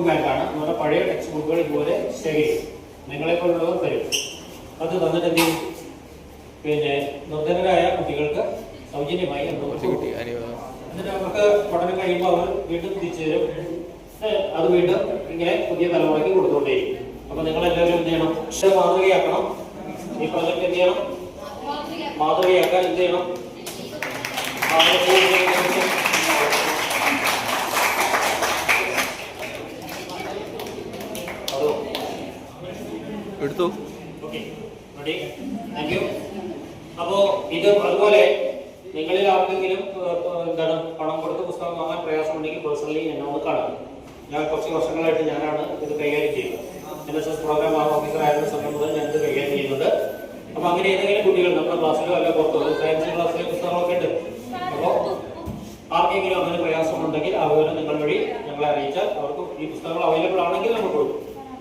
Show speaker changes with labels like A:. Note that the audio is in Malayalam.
A: ബാങ്കാണ്. നമ്മുടെ പഴയ ടെക്സ്റ്റ് ബുക്കുകൾ ഇതുപോലെ ശേഖരിക്കും. നിങ്ങളെപ്പോലുള്ളവർ തരും. അത് തന്നിട്ട് എന്ത് ചെയ്യും? പിന്നെ നിർധനരായ കുട്ടികൾക്ക് സൗജന്യമായി എന്നിട്ട് അവർക്ക് പഠനം കഴിയുമ്പോൾ അവർ വീണ്ടും തിരിച്ചു തരും. അത് വീണ്ടും ഇങ്ങനെ പുതിയ തലമുറയ്ക്ക് കൊടുത്തുകൊണ്ടേയിരിക്കും. അപ്പൊ നിങ്ങളെല്ലാവരും എന്ത് ചെയ്യണം? മാതൃകയാക്കണം. ഈ പ്രൊജക്ട് എന്ത് ചെയ്യണം? മാതൃകയാക്കാൻ എന്ത് ചെയ്യണം?
B: എടുത്തു.
A: Thank you. അപ്പോ ഇത് അതുപോലെ നിങ്ങളിൽ ആർക്കെങ്കിലും എന്താണ് പണം കൊടുത്ത് പുസ്തകം വാങ്ങാൻ പ്രയാസമുണ്ടെങ്കിൽ പേഴ്സണലി എന്നോട് കാണാം. ഞാൻ കുറച്ച് വർഷങ്ങളായിട്ട് ഞാനാണ് ഇത് കൈകാര്യം ചെയ്യുന്നത്. NSS പ്രോഗ്രാം ഓഫീസർ ആയിരുന്ന സമയം മുതൽ ഞാൻ ഇത് കൈകാര്യം ചെയ്യുന്നുണ്ട്. അപ്പൊ അങ്ങനെ ഏതെങ്കിലും കുട്ടികൾ നമ്മുടെ ക്ലാസ്സിലോ അല്ല പുറത്തോ സയൻസ് ക്ലാസ്സിലെ പുസ്തകങ്ങളൊക്കെ ഉണ്ട്. അപ്പോൾ ആർക്കെങ്കിലും അങ്ങനെ പ്രയാസമുണ്ടെങ്കിൽ ആ വിവരം നിങ്ങൾ വഴി ഞങ്ങളെ അറിയിച്ചാൽ അവർക്ക് ഈ പുസ്തകങ്ങൾ അവൈലബിൾ ആണെങ്കിൽ നമുക്ക്